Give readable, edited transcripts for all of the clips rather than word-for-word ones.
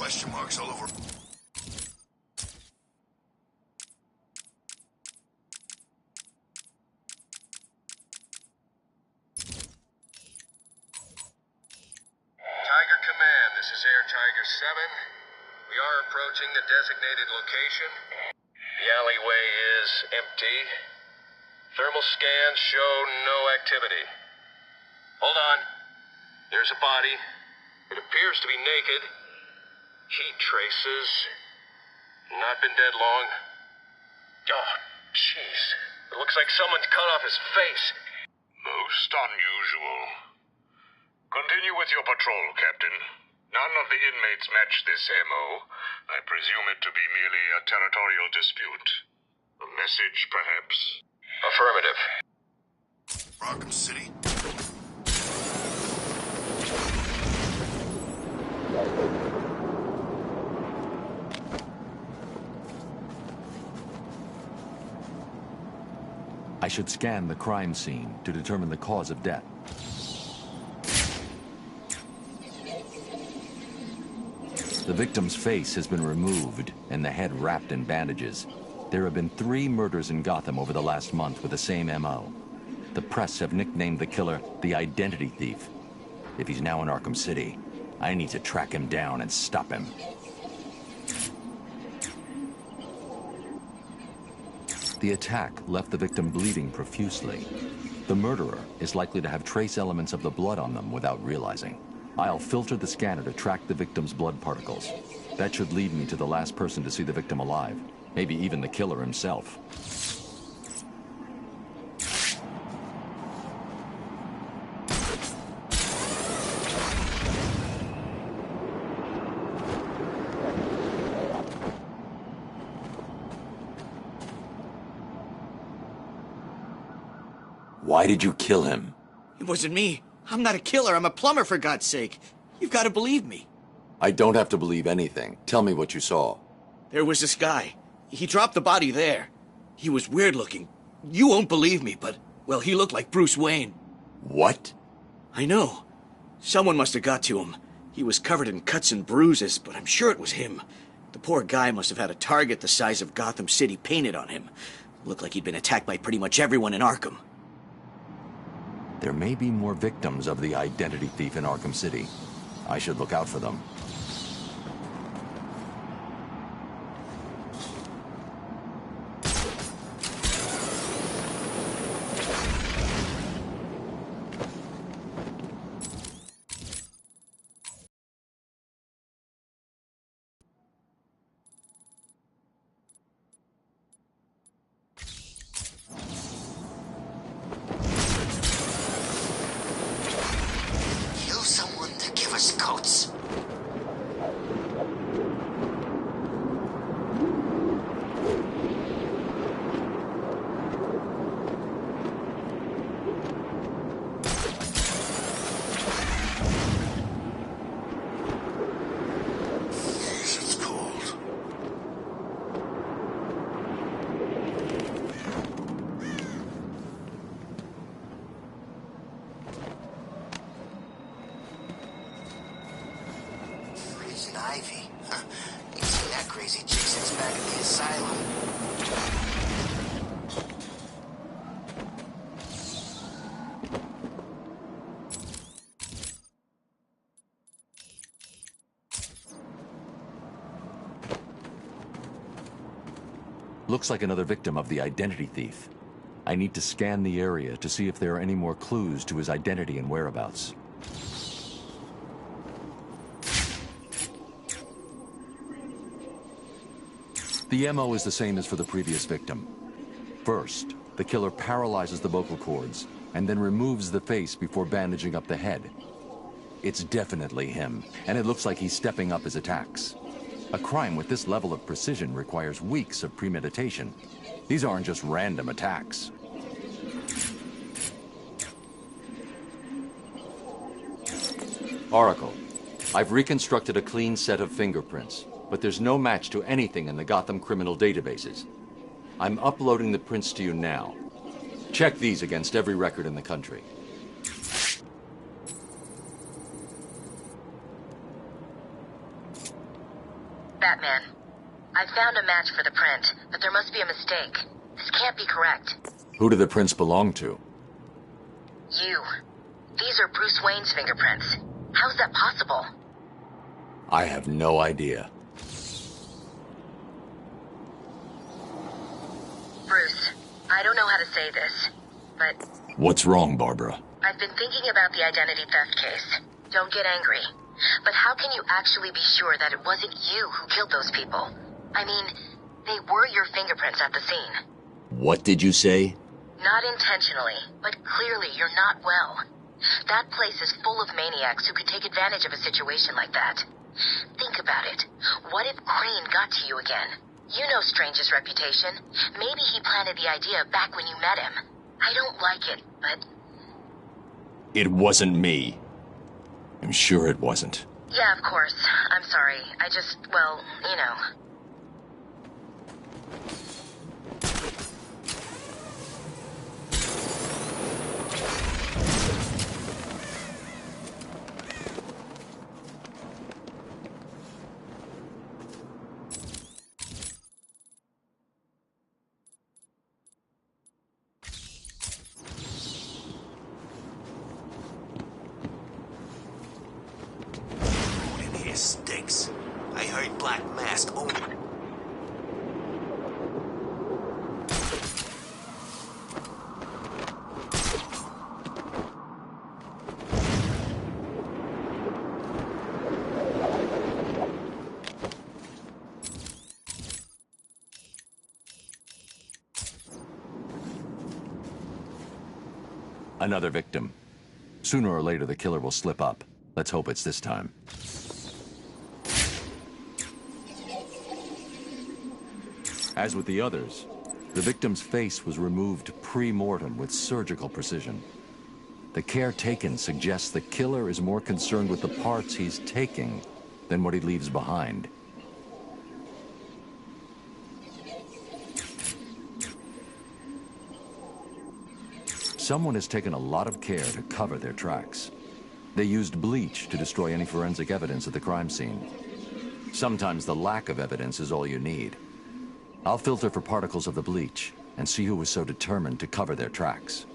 question marks all over. Tiger Command, this is Air Tiger 7. We are approaching the designated location. The alleyway is empty. Thermal scans show no activity. Hold on. There's a body. It appears to be naked. Heat traces. Not been dead long. Oh, jeez. It looks like someone's cut off his face. Most unusual. Continue with your patrol, Captain. None of the inmates match this MO. I presume it to be merely a territorial dispute. A message, perhaps? Affirmative. Arkham City. I should scan the crime scene to determine the cause of death. The victim's face has been removed and the head wrapped in bandages. There have been 3 murders in Gotham over the last month with the same MO. The press have nicknamed the killer the Identity Thief. If he's now in Arkham City, I need to track him down and stop him. The attack left the victim bleeding profusely. The murderer is likely to have trace elements of the blood on them without realizing. I'll filter the scanner to track the victim's blood particles. That should lead me to the last person to see the victim alive. Maybe even the killer himself. Why did you kill him? It wasn't me. I'm not a killer. I'm a plumber, for God's sake. You've got to believe me. I don't have to believe anything. Tell me what you saw. There was this guy. He dropped the body there. He was weird looking. You won't believe me, but, well, he looked like Bruce Wayne. What? I know. Someone must have got to him. He was covered in cuts and bruises, but I'm sure it was him. The poor guy must have had a target the size of Gotham City painted on him. Looked like he'd been attacked by pretty much everyone in Arkham. There may be more victims of the Identity Thief in Arkham City. I should look out for them. Coats. It's cold. Ivy. Huh. Ain't seen that crazy chick since back at the asylum. Looks like another victim of the Identity Thief. I need to scan the area to see if there are any more clues to his identity and whereabouts. The MO is the same as for the previous victim. First, the killer paralyzes the vocal cords and then removes the face before bandaging up the head. It's definitely him, and it looks like he's stepping up his attacks. A crime with this level of precision requires weeks of premeditation. These aren't just random attacks. Oracle, I've reconstructed a clean set of fingerprints, but there's no match to anything in the Gotham criminal databases. I'm uploading the prints to you now. Check these against every record in the country. Batman. I found a match for the print, but there must be a mistake. This can't be correct. Who do the prints belong to? You. These are Bruce Wayne's fingerprints. How's that possible? I have no idea. Bruce, I don't know how to say this, but What's wrong, Barbara? I've been thinking about the identity theft case. Don't get angry. But how can you actually be sure that it wasn't you who killed those people? I mean, they were your fingerprints at the scene. What did you say? Not intentionally, but clearly you're not well. That place is full of maniacs who could take advantage of a situation like that. Think about it. What if Crane got to you again? You know Strange's reputation. Maybe he planted the idea back when you met him. I don't like it, but... It wasn't me. I'm sure it wasn't. Yeah, of course. I'm sorry. I just, well, you know... Stinks. I heard Black Mask only. Another victim. Sooner or later, the killer will slip up. Let's hope it's this time. As with the others, the victim's face was removed pre-mortem with surgical precision. The care taken suggests the killer is more concerned with the parts he's taking than what he leaves behind. Someone has taken a lot of care to cover their tracks. They used bleach to destroy any forensic evidence at the crime scene. Sometimes the lack of evidence is all you need. I'll filter for particles of the bleach and see who was so determined to cover their tracks.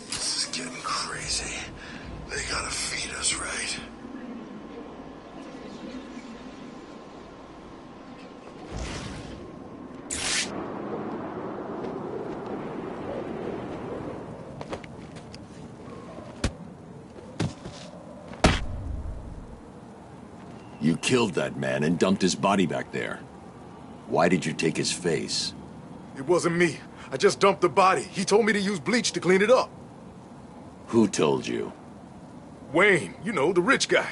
This is getting crazy. They gotta feed us right. You killed that man and dumped his body back there. Why did you take his face? It wasn't me. I just dumped the body. He told me to use bleach to clean it up. Who told you? Wayne, you know, the rich guy.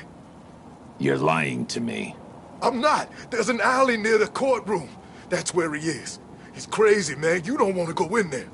You're lying to me. I'm not. There's an alley near the courtroom. That's where he is. He's crazy, man. You don't want to go in there.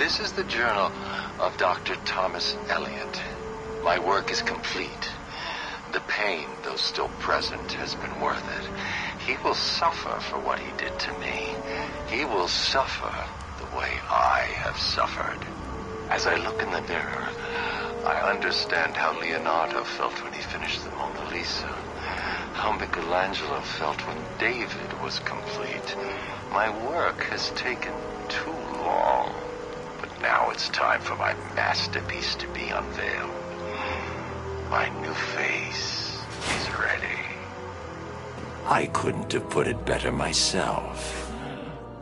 This is the journal of Dr. Thomas Elliot. My work is complete. The pain, though still present, has been worth it. He will suffer for what he did to me. He will suffer the way I have suffered. As I look in the mirror, I understand how Leonardo felt when he finished the Mona Lisa. How Michelangelo felt when David was complete. My work has taken too long. But now it's time for my masterpiece to be unveiled. My new face is ready. I couldn't have put it better myself.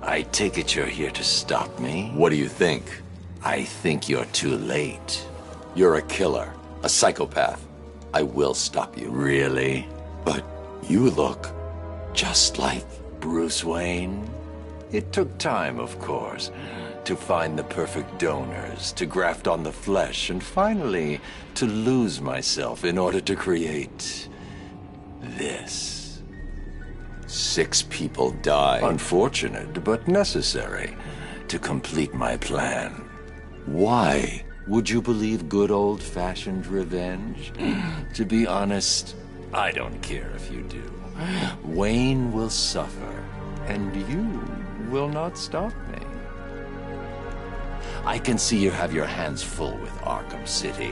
I take it you're here to stop me? What do you think? I think you're too late. You're a killer, a psychopath. I will stop you. Really? But you look just like Bruce Wayne. It took time, of course, to find the perfect donors, to graft on the flesh, and finally to lose myself in order to create this. 6 people died. Unfortunate, but necessary to complete my plan. Why would you believe good old-fashioned revenge? To be honest, I don't care if you do. Wayne will suffer, and you will not stop me. I can see you have your hands full with Arkham City,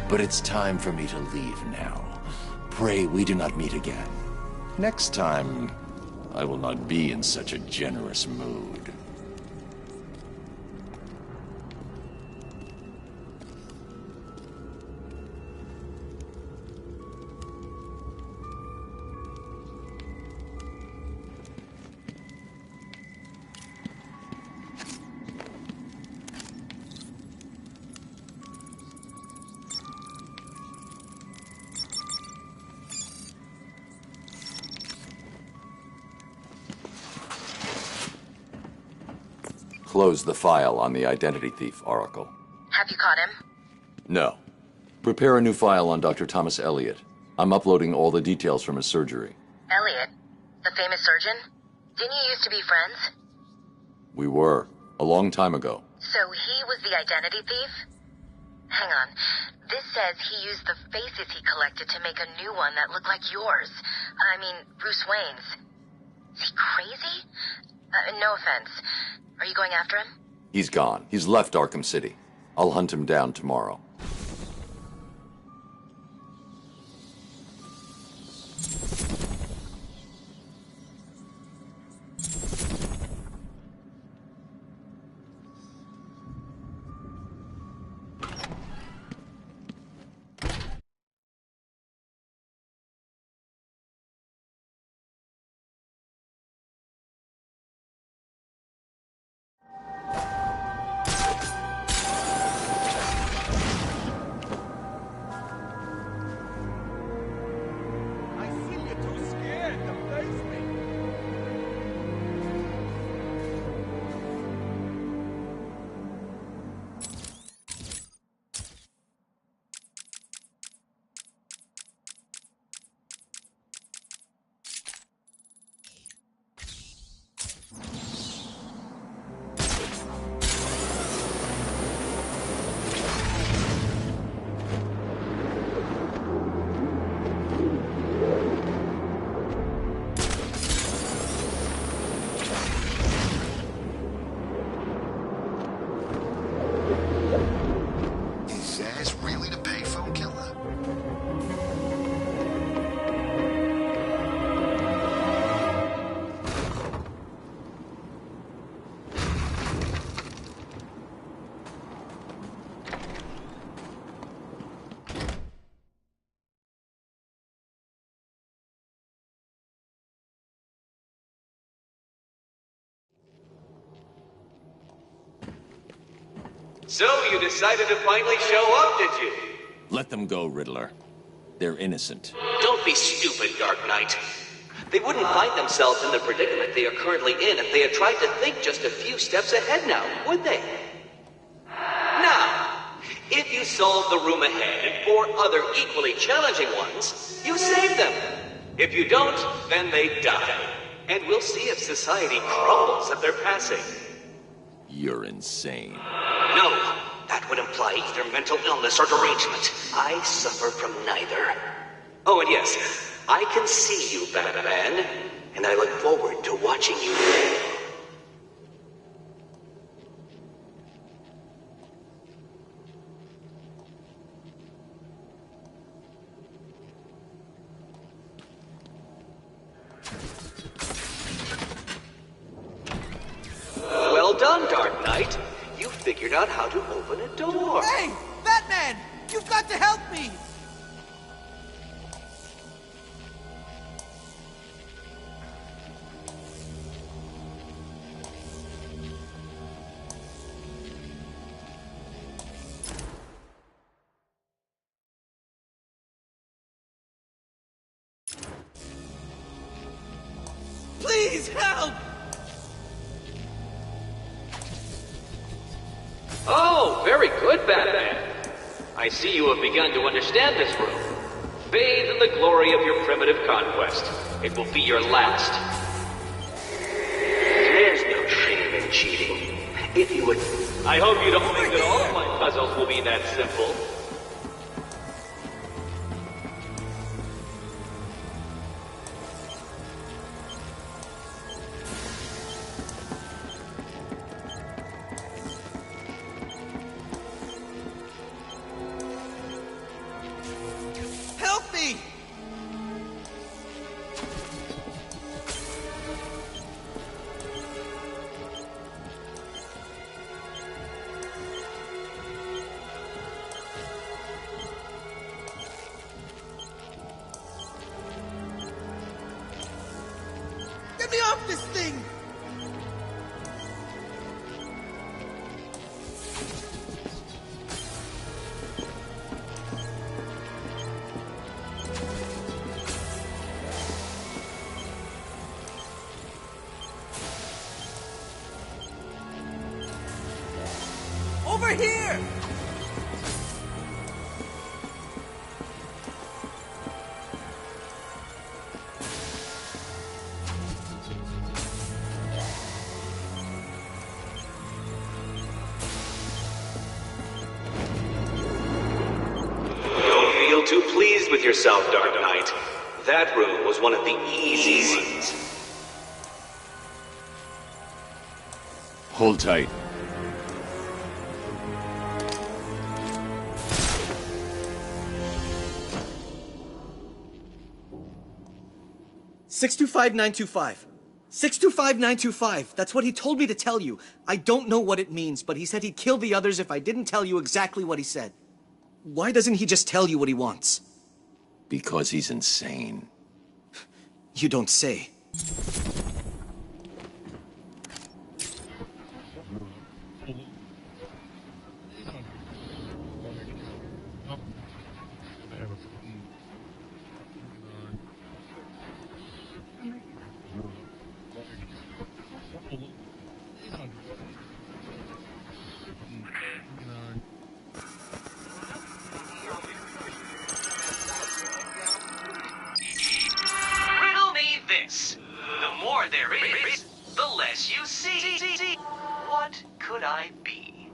but it's time for me to leave now. Pray we do not meet again. Next time, I will not be in such a generous mood. Close the file on the identity thief, Oracle. Have you caught him? No. Prepare a new file on Dr. Thomas Elliot. I'm uploading all the details from his surgery. Elliot? The famous surgeon? Didn't you used to be friends? We were. A long time ago. So he was the identity thief? Hang on. This says he used the faces he collected to make a new one that looked like yours. I mean, Bruce Wayne's. Is he crazy? No offense. Are you going after him? He's gone. He's left Arkham City. I'll hunt him down tomorrow. So you decided to finally show up, did you? Let them go, Riddler. They're innocent. Don't be stupid, Dark Knight. They wouldn't find themselves in the predicament they are currently in if they had tried to think just a few steps ahead now, would they? Now, if you solve the room ahead and 4 other equally challenging ones, you save them. If you don't, then they die. And we'll see if society crumbles at their passing. You're insane. No, that would imply either mental illness or derangement. I suffer from neither. Oh, and yes, I can see you, Batman, and I look forward to watching you play. Well done, Dark Knight. You figured out how to open a door. Hey! Batman! You've got to help me! Please help! Oh, very good, Batman. I see you have begun to understand this room. Bathe in the glory of your primitive conquest. It will be your last. There's no shame in cheating. If you would... I hope you don't think that all of my puzzles will be that simple. Help me! Get me off this thing! Over here! Don't feel too pleased with yourself, Dark Knight. That room was one of the easy ones. Hold tight. $625,925. 625,925. That's what he told me to tell you. I don't know what it means, but he said he'd kill the others if I didn't tell you exactly what he said. Why doesn't he just tell you what he wants? Because he's insane. You don't say. Riddle me this. The more there is, the less you see. What could I be?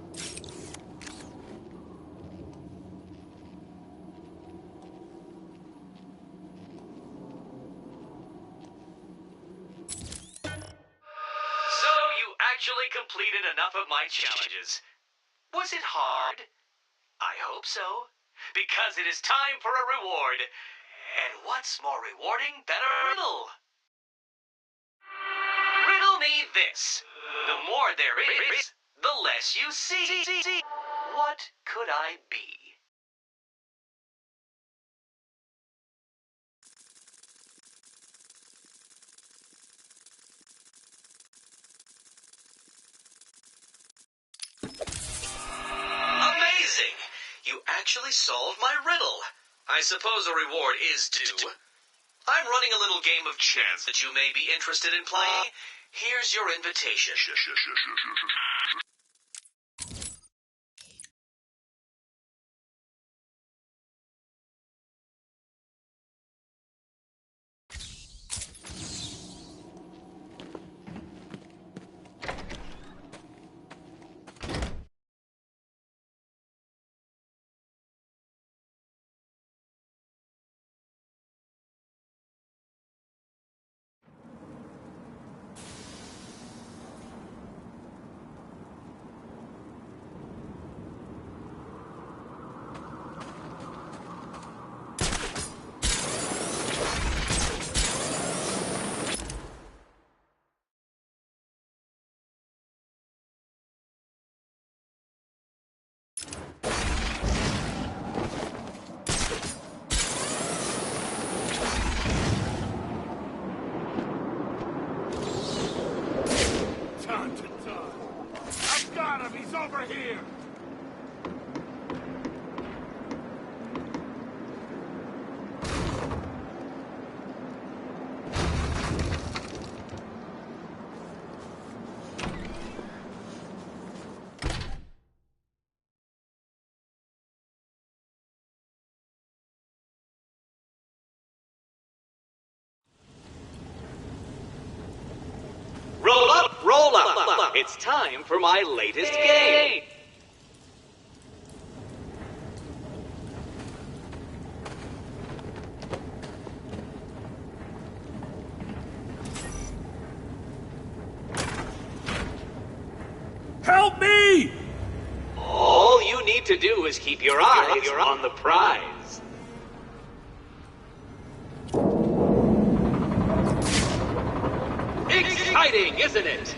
So you actually completed enough of my challenges. Was it hard? I hope so. Because it is time for a reward. And what's more rewarding than a riddle? Riddle me this. The more there is, the less you see. What could I be? Amazing! You actually solved my riddle. I suppose a reward is due. I'm running a little game of chance that you may be interested in playing. Here's your invitation. buckle up. It's time for my latest game. Help me! All you need to do is keep your eyes on the prize. Exciting, isn't it?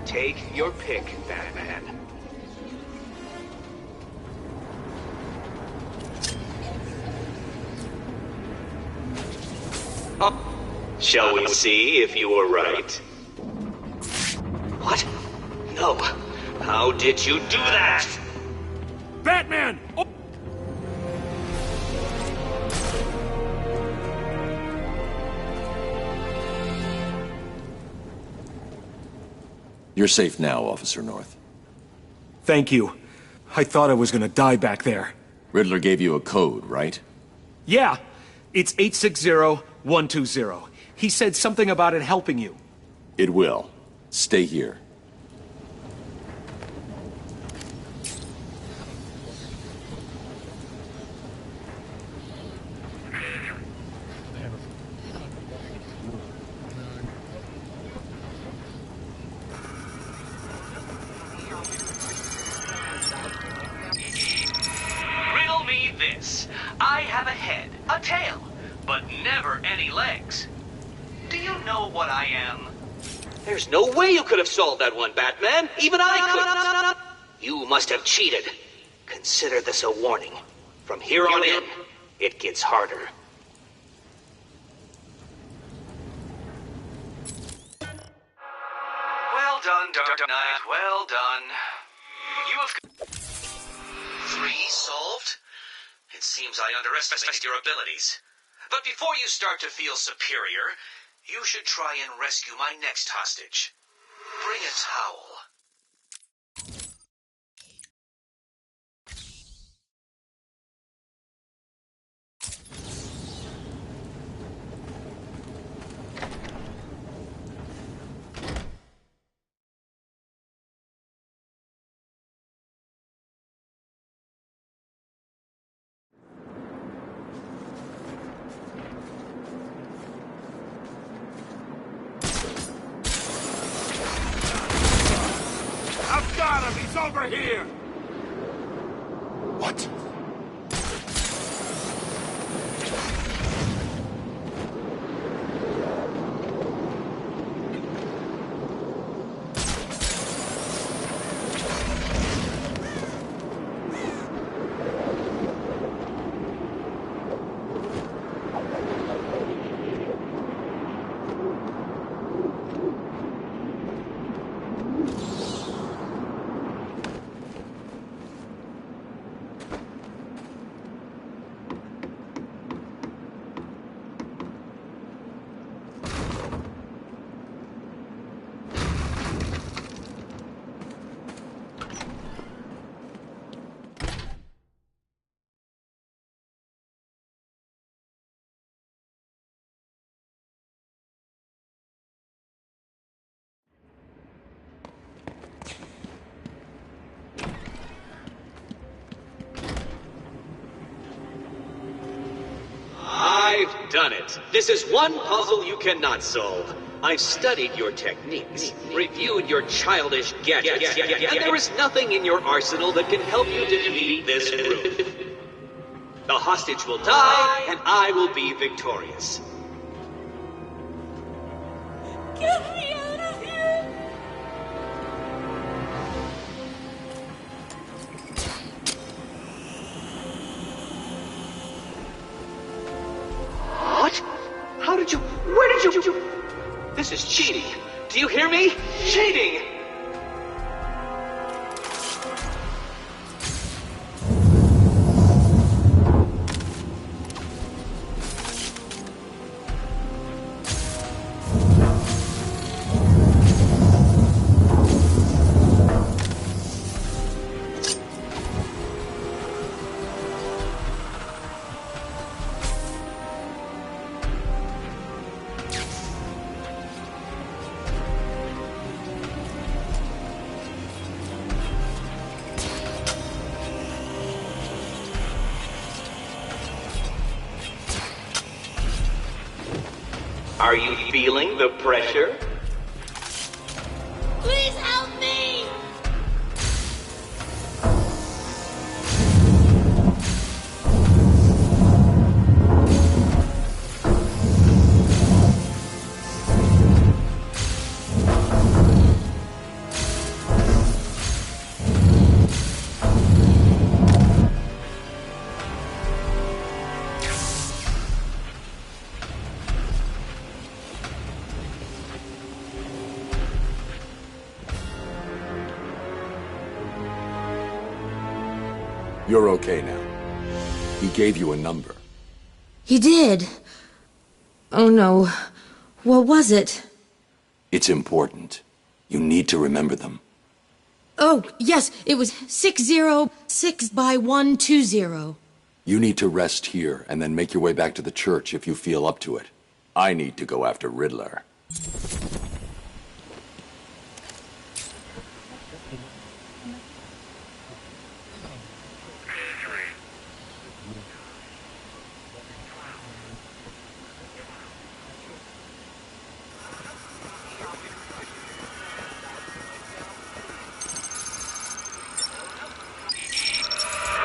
Take your pick, Batman. Oh. Shall we see if you were right? What? No. How did you do that? Batman! Oh. You're safe now, Officer North. Thank you. I thought I was gonna die back there. Riddler gave you a code, right? Yeah, it's 860120. He said something about it helping you. It will. Stay here. Riddle me this. I have a head, a tail, but never any legs. Do you know what I am? There's no way you could have solved that one, Batman. Even I couldn't. You must have cheated. Consider this a warning. From here on in, it gets harder. Well done, Dark Knight. Well done. You have... 3 solved? It seems I underestimated your abilities. But before you start to feel superior, you should try and rescue my next hostage. Bring a towel. He's over here! What? I've done it. This is one puzzle you cannot solve. I've studied your techniques, reviewed your childish gadgets, and there is nothing in your arsenal that can help you defeat this group. The hostage will die, and I will be victorious. Get me out of here! What? How did you... Where did you... This is cheating. Do you hear me? Cheating! Are you feeling the pressure? Please help me! You're okay now. He gave you a number. He did. Oh no. What was it? It's important. You need to remember them. Oh, yes, it was 606 by 120. You need to rest here and then make your way back to the church if you feel up to it. I need to go after Riddler.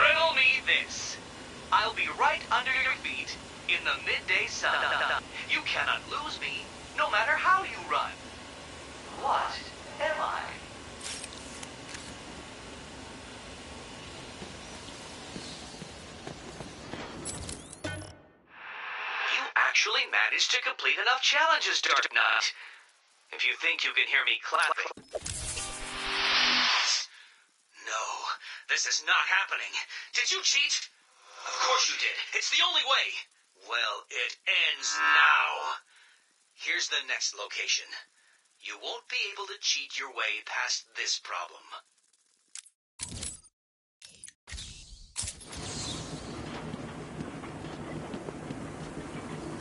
Riddle me this. I'll be right under your feet in the midday sun. You cannot lose me, no matter how you run. What am I? You actually managed to complete enough challenges, Dark Knight. If you think you can hear me clapping... No, this is not happening. Did you cheat? Of course you did. It's the only way. Well, it ends now. Here's the next location. You won't be able to cheat your way past this problem.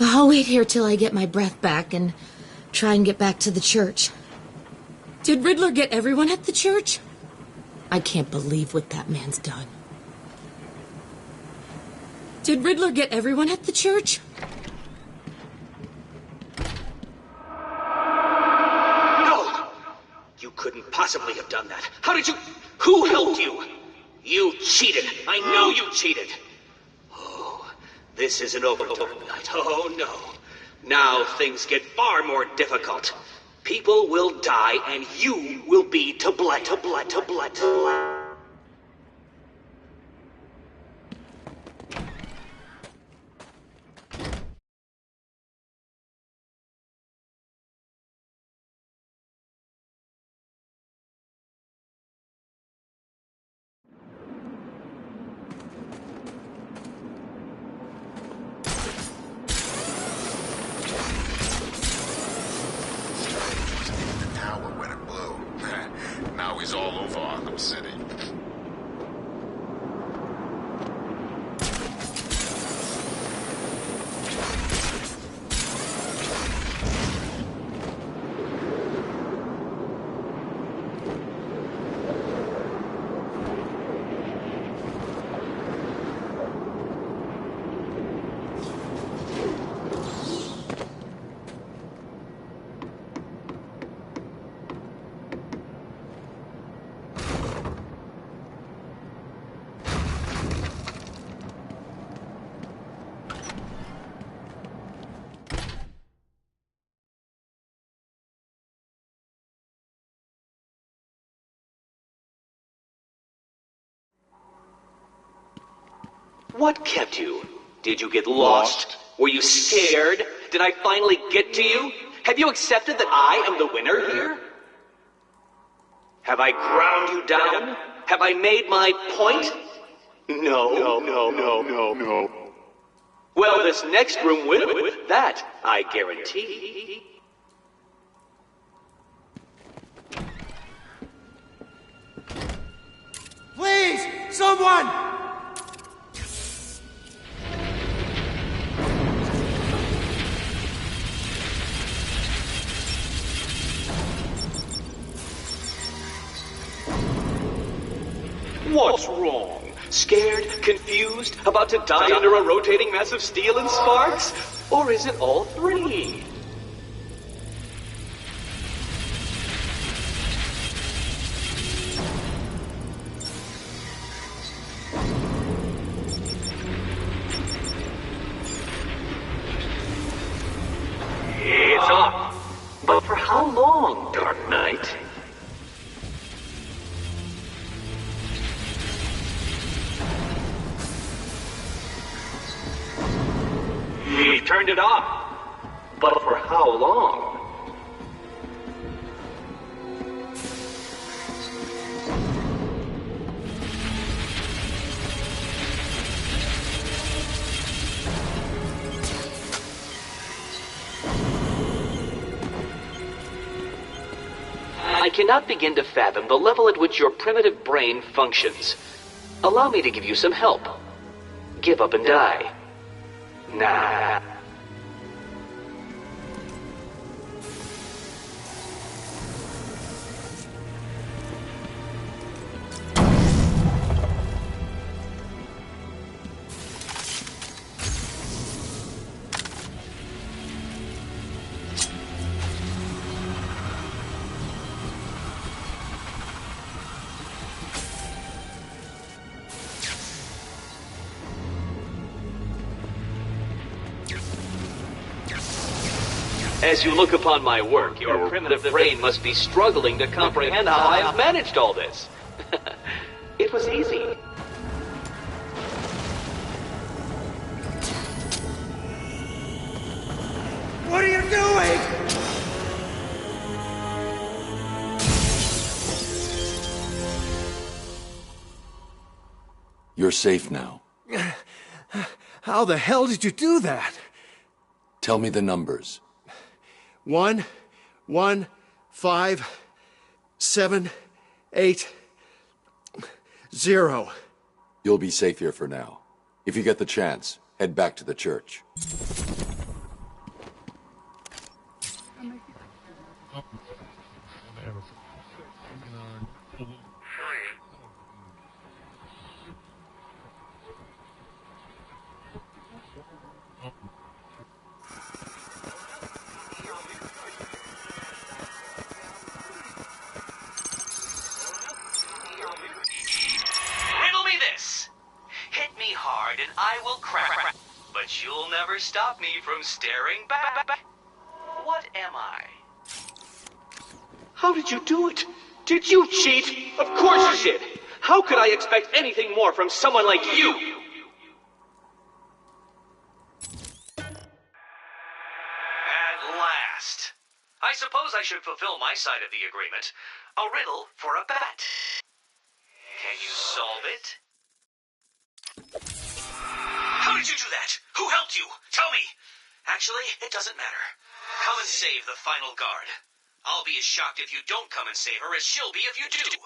I'll wait here till I get my breath back and try and get back to the church. Did Riddler get everyone at the church? I can't believe what that man's done. Did Riddler get everyone at the church? No! You couldn't possibly have done that. How did you... Who helped you? You cheated. I know you cheated. Oh, this isn't over, Dark Knight. Oh, no. Now things get far more difficult. People will die, and you will be to blame. Now he's all over Arkham City. What kept you? Did you get lost? Were you scared? Did I finally get to you? Have you accepted that I am the winner here? Have I ground you down? Have I made my point? No. Well, this next room will. That, I guarantee. Please, someone! What's wrong? Scared? Confused? About to die under a rotating mass of steel and sparks? Or is it all three? turned it off. But for how long? I cannot begin to fathom the level at which your primitive brain functions. Allow me to give you some help. Give up and die. Nah. As you look upon my work, your primitive brain must be struggling to comprehend how I have managed all this. It was easy. What are you doing? You're safe now. How the hell did you do that? Tell me the numbers. 1, 1, 5, 7, 8, 0. You'll be safe here for now. If you get the chance, head back to the church. And I will crack. But you'll never stop me from staring back. What am I? How did you do it? Did you cheat? Of course you did. How could I expect anything more from someone like you? At last. I suppose I should fulfill my side of the agreement. A riddle for a bat. Can you solve it? How did you do that? Who helped you? Tell me. Actually, it doesn't matter. Come and save the final guard. I'll be as shocked if you don't come and save her as she'll be if you do.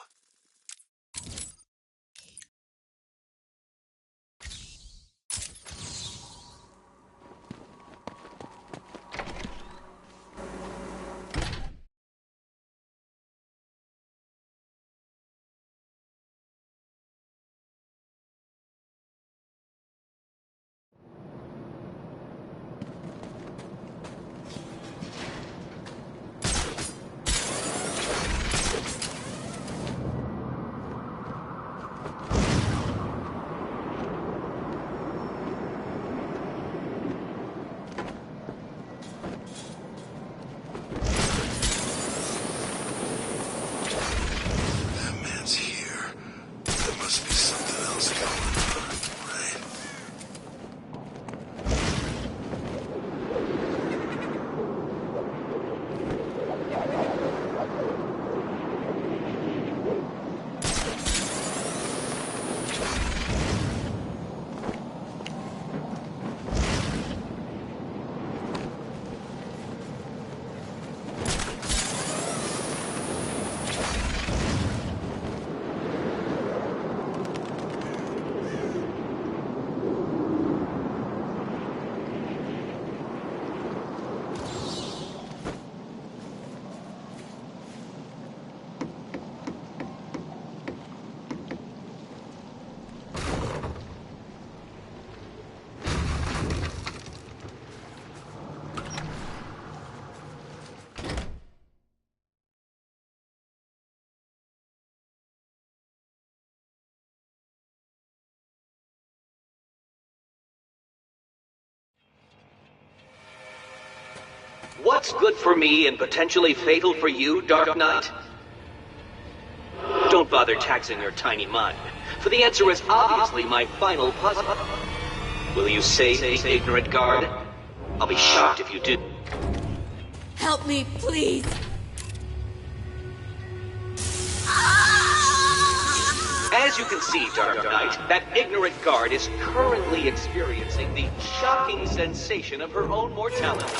What's good for me and potentially fatal for you, Dark Knight? Don't bother taxing your tiny mind, for the answer is obviously my final puzzle. Will you save the ignorant guard? I'll be shocked if you do. Help me, please. As you can see, Dark Knight, that ignorant guard is currently experiencing the shocking sensation of her own mortality.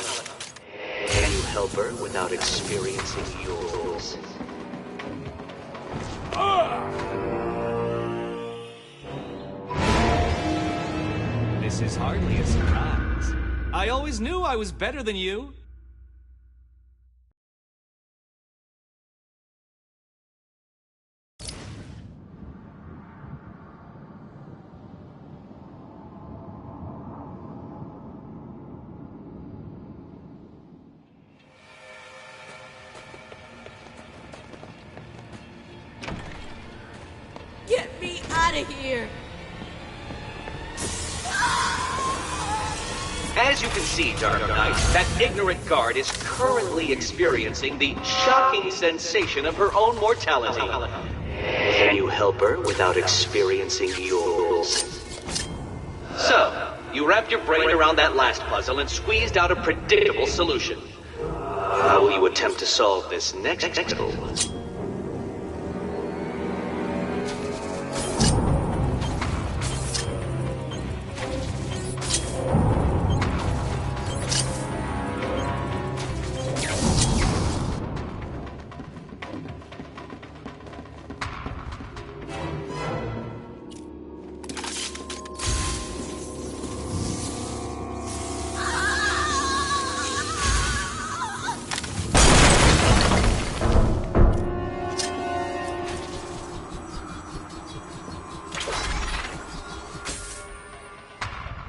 Can you help her without experiencing yours? This is hardly a surprise. I always knew I was better than you. Get me out of here. As you can see, Dark Knight, that ignorant guard is currently experiencing the shocking sensation of her own mortality. Can you help her without experiencing yours? So, you wrapped your brain around that last puzzle and squeezed out a predictable solution. How will you attempt to solve this next puzzle?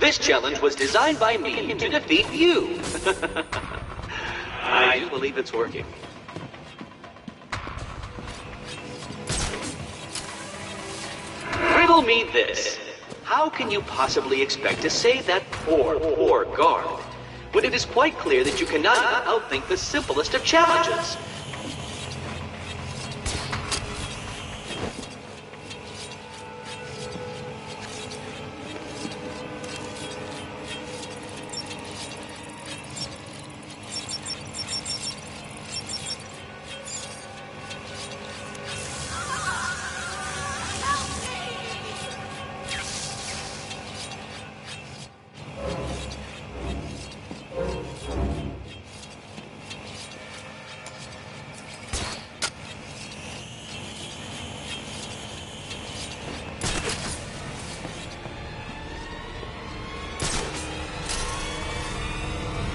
This challenge was designed by me to defeat you. I do believe it's working. Riddle me this. How can you possibly expect to save that poor guard when it is quite clear that you cannot outthink the simplest of challenges?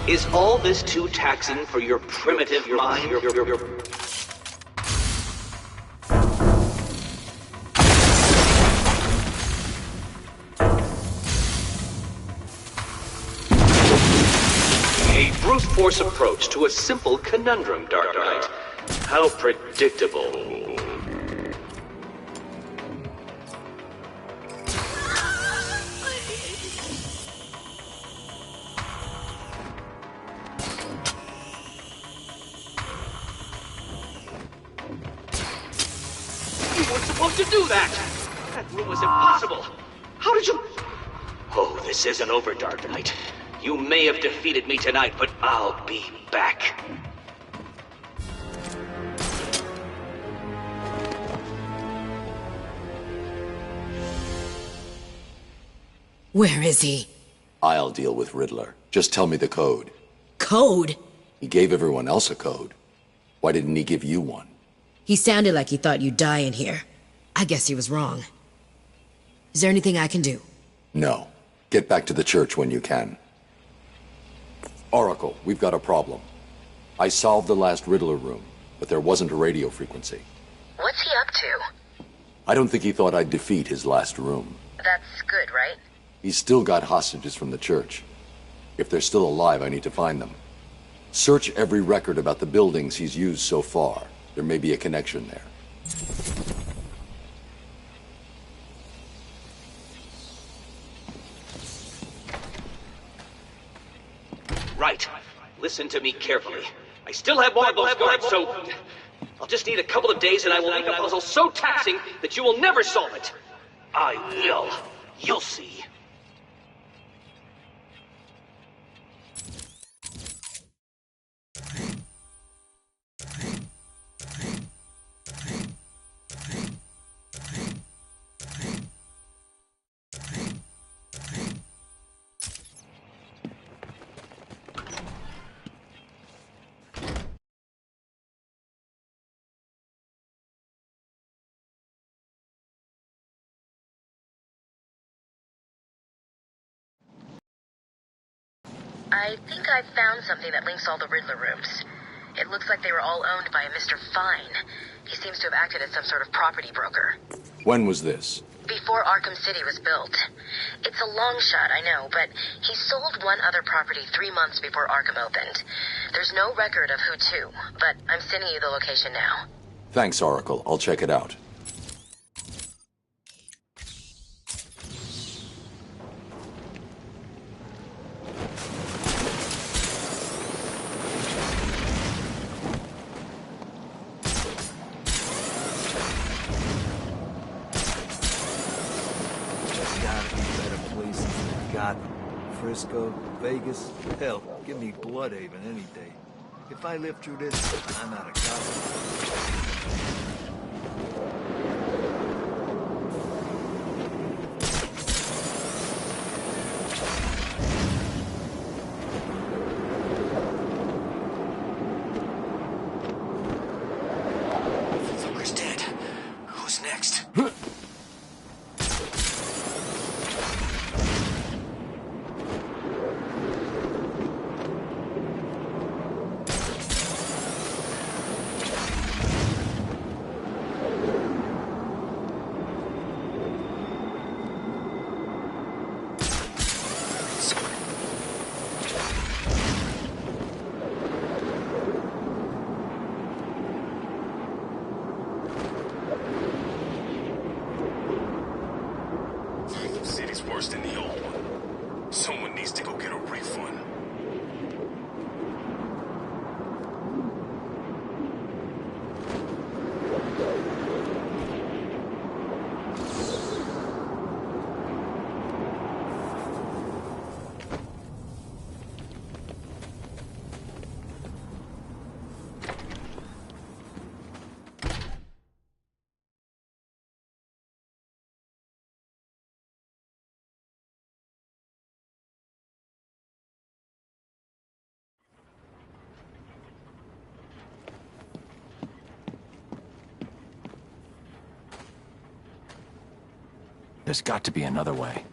Is all this too taxing for your primitive mind? A brute force approach to a simple conundrum, Dark Knight. How predictable. To do that! That room was impossible! How did you... Oh, this isn't over, Dark Knight. You may have defeated me tonight, but I'll be back. Where is he? I'll deal with Riddler. Just tell me the code. Code? He gave everyone else a code. Why didn't he give you one? He sounded like he thought you'd die in here. I guess he was wrong. Is there anything I can do? No. Get back to the church when you can. Oracle, we've got a problem. I solved the last Riddler room, but there wasn't a radio frequency. What's he up to? I don't think he thought I'd defeat his last room. That's good, right? He's still got hostages from the church. If they're still alive, I need to find them. Search every record about the buildings he's used so far. There may be a connection there. Right. Listen to me carefully. I still have more of those guards, so... I'll just need a couple of days and I will make a puzzle so taxing that you will never solve it. I will. You'll see. I think I found something that links all the Riddler rooms. It looks like they were all owned by a Mr. Fine. He seems to have acted as some sort of property broker. When was this? Before Arkham City was built. It's a long shot, I know, but he sold one other property 3 months before Arkham opened. There's no record of who to, but I'm sending you the location now. Thanks, Oracle. I'll check it out. Frisco, Vegas, hell, give me Bloodhaven any day. If I live through this, I'm out of Gotham. Fucker's dead. Who's next? Worse than the old one. Someone needs to go get a refund. There's got to be another way.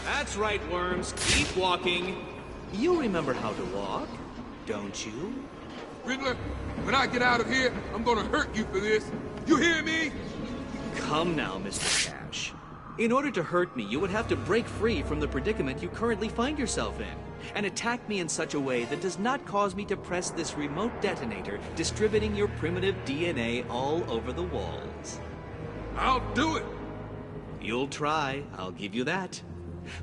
That's right, Worms. Keep walking. You remember how to walk, don't you? Riddler, when I get out of here, I'm gonna hurt you for this. You hear me? Come now, Mr. Cash. In order to hurt me, you would have to break free from the predicament you currently find yourself in, and attack me in such a way that does not cause me to press this remote detonator, distributing your primitive DNA all over the walls. I'll do it. You'll try, I'll give you that.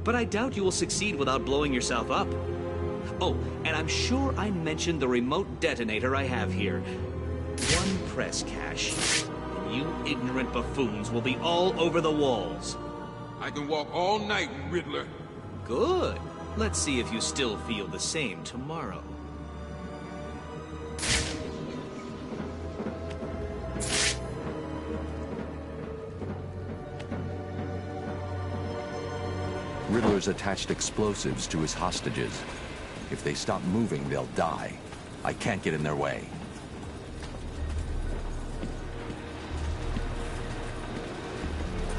But I doubt you will succeed without blowing yourself up. Oh, and I'm sure I mentioned the remote detonator I have here. One press, Cash, and you ignorant buffoons will be all over the walls. I can walk all night, Riddler. Good. Let's see if you still feel the same tomorrow. Riddler's attached explosives to his hostages. If they stop moving, they'll die. I can't get in their way.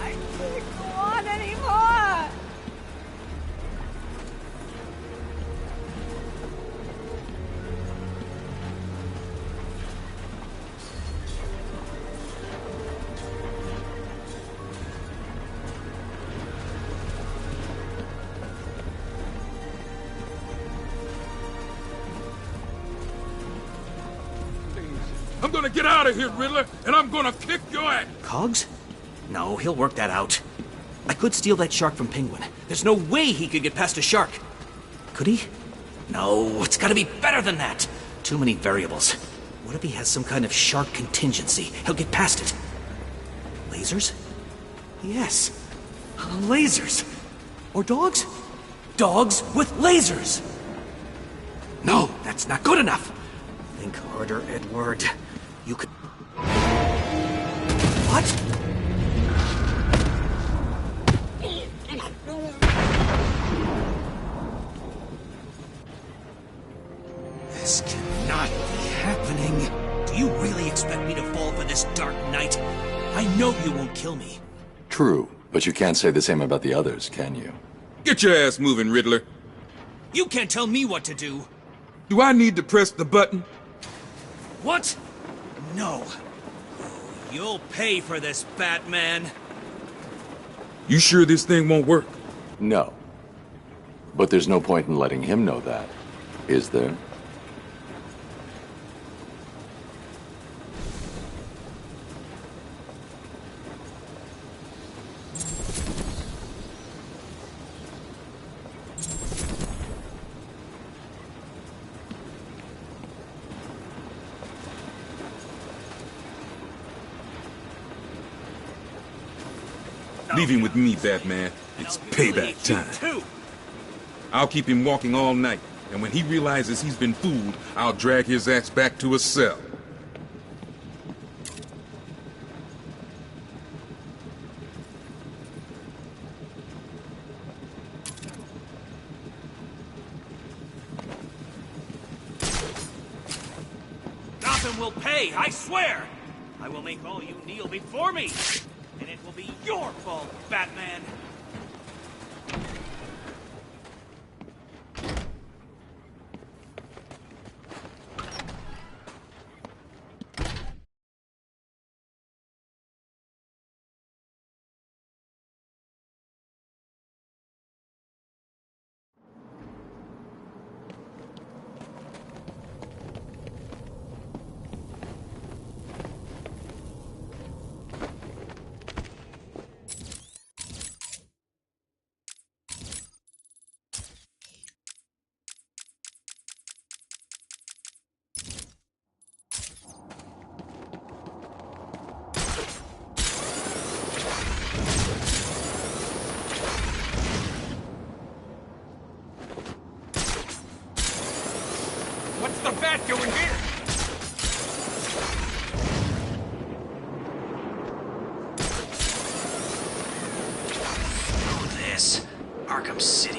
I can't go on anymore! I'm gonna get out of here, Riddler, and I'm gonna kick your ass! Cogs? No, he'll work that out. I could steal that shark from Penguin. There's no way he could get past a shark. Could he? No, it's gotta be better than that. Too many variables. What if he has some kind of shark contingency? He'll get past it. Lasers? Yes. Lasers. Or dogs? Dogs with lasers! No, that's not good enough. Think harder, Edward. You could... What? This cannot be happening. Do you really expect me to fall for this dark night? I know you won't kill me. True, But you can't say the same about the others, can you? Get your ass moving, Riddler. You can't tell me what to do. Do I need to press the button? What? No. You'll pay for this, Batman. You sure this thing won't work? No. But there's no point in letting him know that, is there? Leave him with me, Batman. It's payback time. I'll keep him walking all night, and when he realizes he's been fooled, I'll drag his ass back to a cell. Gotham will pay, I swear! I will make all you kneel before me! And it will be your fault, Batman! What's the bat doing here? Screw this. Arkham City